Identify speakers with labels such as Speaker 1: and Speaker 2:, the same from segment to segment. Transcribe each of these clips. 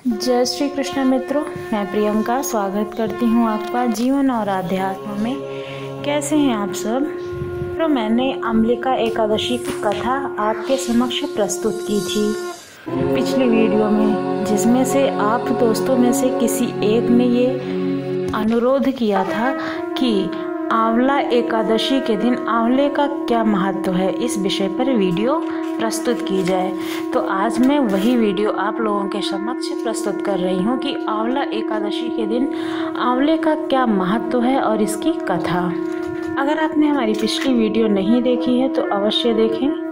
Speaker 1: जय श्री कृष्ण मित्रों, मैं प्रियंका स्वागत करती हूँ आपका जीवन और आध्यात्म में। कैसे हैं आप सब? तो मैंने अम्बिका एकादशी की कथा आपके समक्ष प्रस्तुत की थी पिछली वीडियो में, जिसमें से आप दोस्तों में से किसी एक ने ये अनुरोध किया था कि आंवला एकादशी के दिन आंवले का क्या महत्व है, इस विषय पर वीडियो प्रस्तुत की जाए। तो आज मैं वही वीडियो आप लोगों के समक्ष प्रस्तुत कर रही हूँ कि आंवला एकादशी के दिन आंवले का क्या महत्व है और इसकी कथा। अगर आपने हमारी पिछली वीडियो नहीं देखी है तो अवश्य देखें।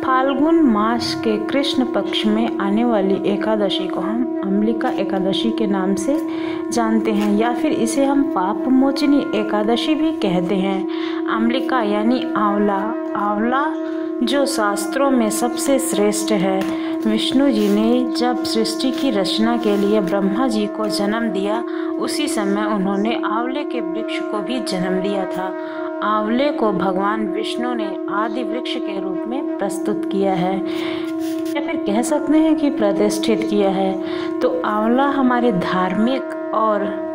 Speaker 1: फाल्गुन मास के कृष्ण पक्ष में आने वाली एकादशी को हम अम्बिका एकादशी के नाम से जानते हैं, या फिर इसे हम पाप मोचनी एकादशी भी कहते हैं। अम्बिका यानी आंवला, आंवला जो शास्त्रों में सबसे श्रेष्ठ है। विष्णु जी ने जब सृष्टि की रचना के लिए ब्रह्मा जी को जन्म दिया, उसी समय उन्होंने आंवले के वृक्ष को भी जन्म दिया था। आंवले को भगवान विष्णु ने आदि वृक्ष के रूप में प्रस्तुत किया है, या फिर कह सकते हैं कि प्रतिष्ठित किया है। तो आंवला हमारे धार्मिक और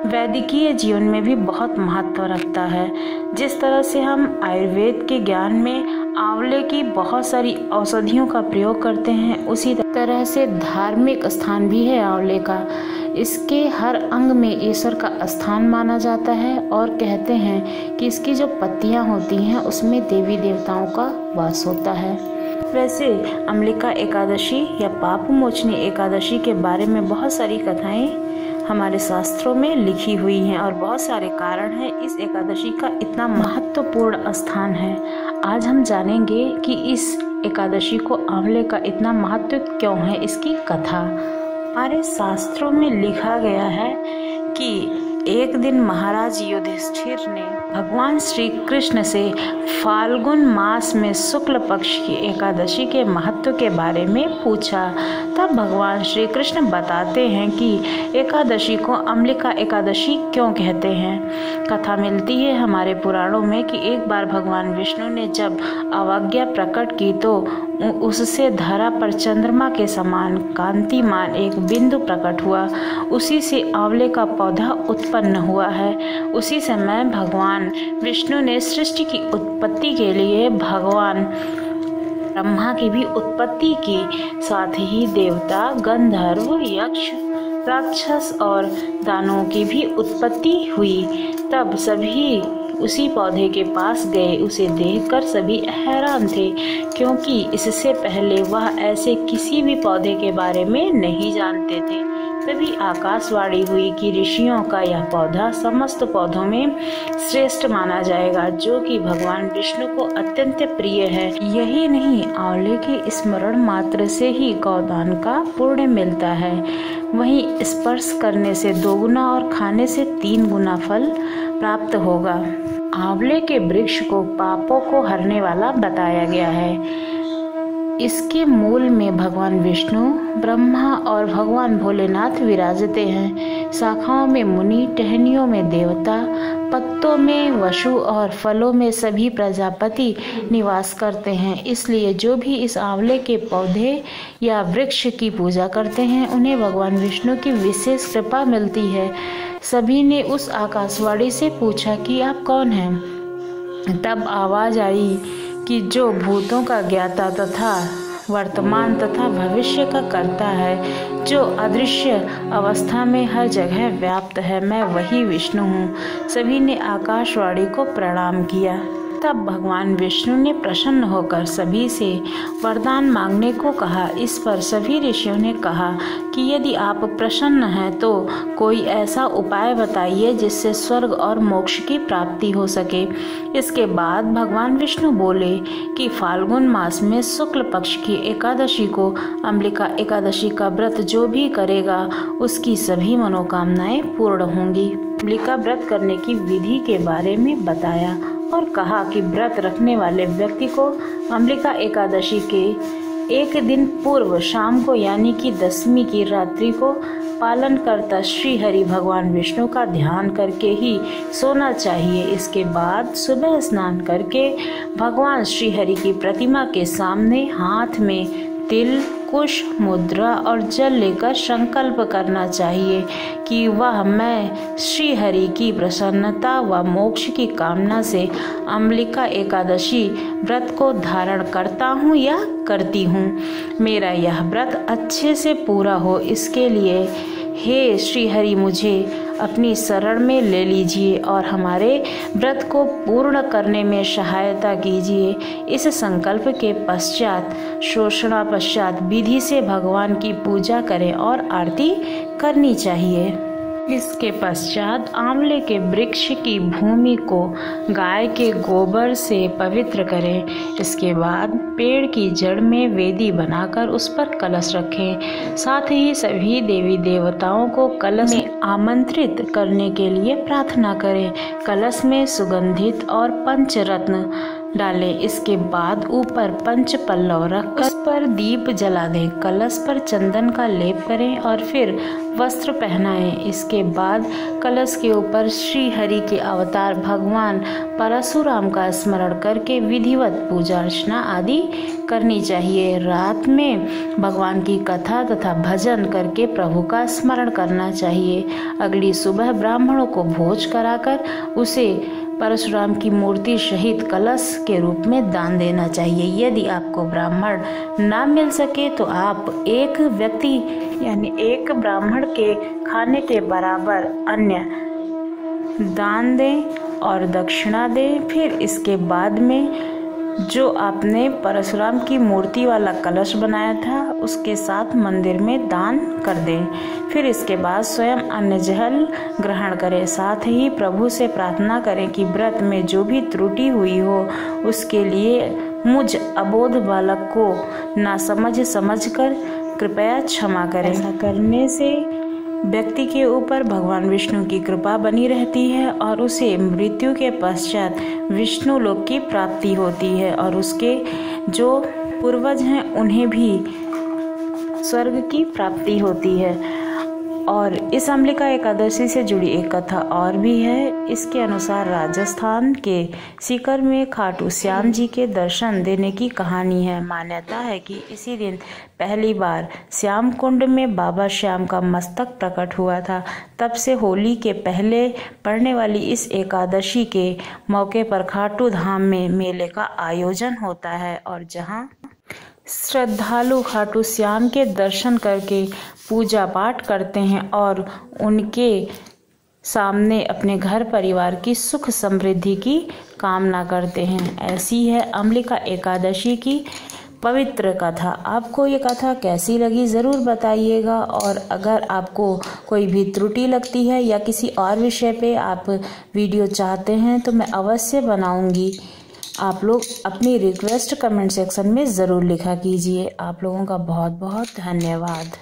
Speaker 1: वैदिकीय जीवन में भी बहुत महत्व रखता है। जिस तरह से हम आयुर्वेद के ज्ञान में आंवले की बहुत सारी औषधियों का प्रयोग करते हैं, उसी तरह से धार्मिक स्थान भी है आंवले का। इसके हर अंग में ईश्वर का स्थान माना जाता है और कहते हैं कि इसकी जो पत्तियां होती हैं उसमें देवी देवताओं का वास होता है। वैसे अम्बिका एकादशी या पाप मोचनी एकादशी के बारे में बहुत सारी कथाएं हमारे शास्त्रों में लिखी हुई हैं और बहुत सारे कारण हैं इस एकादशी का इतना महत्वपूर्ण स्थान है। आज हम जानेंगे कि इस एकादशी को आंवले का इतना महत्व क्यों है, इसकी कथा। हमारे शास्त्रों में लिखा गया है कि एक दिन महाराज युधिष्ठिर ने भगवान श्री कृष्ण से फाल्गुन मास में शुक्ल पक्ष की एकादशी के महत्व के बारे में पूछा। तब भगवान श्री कृष्ण बताते हैं कि एकादशी को अम्बिका एकादशी क्यों कहते हैं। कथा मिलती है हमारे पुराणों में कि एक बार भगवान विष्णु ने जब अवज्ञा प्रकट की तो उससे धरा पर चंद्रमा के समान कांतिमान एक बिंदु प्रकट हुआ। उसी से आंवले का पौधा उत्पन्न हुआ है। उसी समय भगवान विष्णु ने सृष्टि की उत्पत्ति के लिए भगवान ब्रह्मा की भी उत्पत्ति की, साथ ही देवता, गंधर्व, यक्ष, राक्षस और दानवों की भी उत्पत्ति हुई। तब सभी उसी पौधे के पास गए। उसे देखकर सभी हैरान थे, क्योंकि इससे पहले वह ऐसे किसी भी पौधे के बारे में नहीं जानते थे। तभी आकाशवाणी हुई कि ऋषियों का यह पौधा समस्त पौधों में श्रेष्ठ माना जाएगा, जो कि भगवान विष्णु को अत्यंत प्रिय है। यही नहीं, आंवले के स्मरण मात्र से ही गौदान का पुण्य मिलता है। वहीं स्पर्श करने से 2 गुना और खाने से 3 गुना फल प्राप्त होगा। आंवले के वृक्ष को पापों को हरने वाला बताया गया है। इसके मूल में भगवान विष्णु, ब्रह्मा और भगवान भोलेनाथ विराजते हैं। शाखाओं में मुनि, टहनियों में देवता, पत्तों में वसु और फलों में सभी प्रजापति निवास करते हैं। इसलिए जो भी इस आंवले के पौधे या वृक्ष की पूजा करते हैं, उन्हें भगवान विष्णु की विशेष कृपा मिलती है। सभी ने उस आकाशवाणी से पूछा कि आप कौन हैं? तब आवाज आई कि जो भूतों का ज्ञाता तथा वर्तमान तथा भविष्य का करता है, जो अदृश्य अवस्था में हर जगह व्याप्त है, मैं वही विष्णु हूँ। सभी ने आकाशवाणी को प्रणाम किया। तब भगवान विष्णु ने प्रसन्न होकर सभी से वरदान मांगने को कहा। इस पर सभी ऋषियों ने कहा कि यदि आप प्रसन्न हैं तो कोई ऐसा उपाय बताइए जिससे स्वर्ग और मोक्ष की प्राप्ति हो सके। इसके बाद भगवान विष्णु बोले कि फाल्गुन मास में शुक्ल पक्ष की एकादशी को अम्बिका एकादशी का व्रत जो भी करेगा, उसकी सभी मनोकामनाएं पूर्ण होंगी। अम्बिका व्रत करने की विधि के बारे में बताया और कहा कि व्रत रखने वाले व्यक्ति को अम्बिका एकादशी के एक दिन पूर्व शाम को, यानी कि 10वीं की रात्रि को पालन करता श्री हरि भगवान विष्णु का ध्यान करके ही सोना चाहिए। इसके बाद सुबह स्नान करके भगवान श्री हरि की प्रतिमा के सामने हाथ में तिल, कुश, मुद्रा और जल लेकर संकल्प करना चाहिए कि वह मैं श्री हरि की प्रसन्नता व मोक्ष की कामना से अम्बिका एकादशी व्रत को धारण करता हूँ या करती हूँ। मेरा यह व्रत अच्छे से पूरा हो, इसके लिए हे श्री हरि मुझे अपनी शरण में ले लीजिए और हमारे व्रत को पूर्ण करने में सहायता कीजिए। इस संकल्प के पश्चात शोषणा पश्चात विधि से भगवान की पूजा करें और आरती करनी चाहिए। इसके पश्चात आंवले के वृक्ष की भूमि को गाय के गोबर से पवित्र करें। इसके बाद पेड़ की जड़ में वेदी बनाकर उस पर कलश रखें। साथ ही सभी देवी देवताओं को कलश में आमंत्रित करने के लिए प्रार्थना करें। कलश में सुगंधित और पंचरत्न डालें। इसके बाद ऊपर पंच पल्लव रखकर उस पर दीप जला दें। कलश पर चंदन का लेप करें और फिर वस्त्र पहनाएं। इसके बाद कलश के ऊपर श्री हरि के अवतार भगवान परशुराम का स्मरण करके विधिवत पूजा अर्चना आदि करनी चाहिए। रात में भगवान की कथा तथा भजन करके प्रभु का स्मरण करना चाहिए। अगली सुबह ब्राह्मणों को भोज कराकर उसे परशुराम की मूर्ति सहित कलश के रूप में दान देना चाहिए। यदि आपको ब्राह्मण ना मिल सके तो आप एक व्यक्ति यानी एक ब्राह्मण के खाने के बराबर अन्य दान दें और दक्षिणा दें। फिर इसके बाद में जो आपने परशुराम की मूर्ति वाला कलश बनाया था उसके साथ मंदिर में दान कर दें। फिर इसके बाद स्वयं अन्न जल ग्रहण करें। साथ ही प्रभु से प्रार्थना करें कि व्रत में जो भी त्रुटि हुई हो उसके लिए मुझ अबोध बालक को नासमझ समझकर कृपया क्षमा करें। ऐसा करने से व्यक्ति के ऊपर भगवान विष्णु की कृपा बनी रहती है और उसे मृत्यु के पश्चात विष्णु लोक की प्राप्ति होती है और उसके जो पूर्वज हैं उन्हें भी स्वर्ग की प्राप्ति होती है। और इस अम्बिका एकादशी से जुड़ी एक कथा और भी है। इसके अनुसार राजस्थान के सीकर में खाटू श्याम जी के दर्शन देने की कहानी है। मान्यता है कि इसी दिन पहली बार श्याम कुंड में बाबा श्याम का मस्तक प्रकट हुआ था। तब से होली के पहले पड़ने वाली इस एकादशी के मौके पर खाटू धाम में मेले का आयोजन होता है और जहां श्रद्धालु खाटू श्याम के दर्शन करके पूजा पाठ करते हैं और उनके सामने अपने घर परिवार की सुख समृद्धि की कामना करते हैं। ऐसी है अम्बिका एकादशी की पवित्र कथा। आपको ये कथा कैसी लगी ज़रूर बताइएगा और अगर आपको कोई भी त्रुटि लगती है या किसी और विषय पे आप वीडियो चाहते हैं तो मैं अवश्य बनाऊंगी। आप लोग अपनी रिक्वेस्ट कमेंट सेक्शन में ज़रूर लिखा कीजिए। आप लोगों का बहुत बहुत धन्यवाद।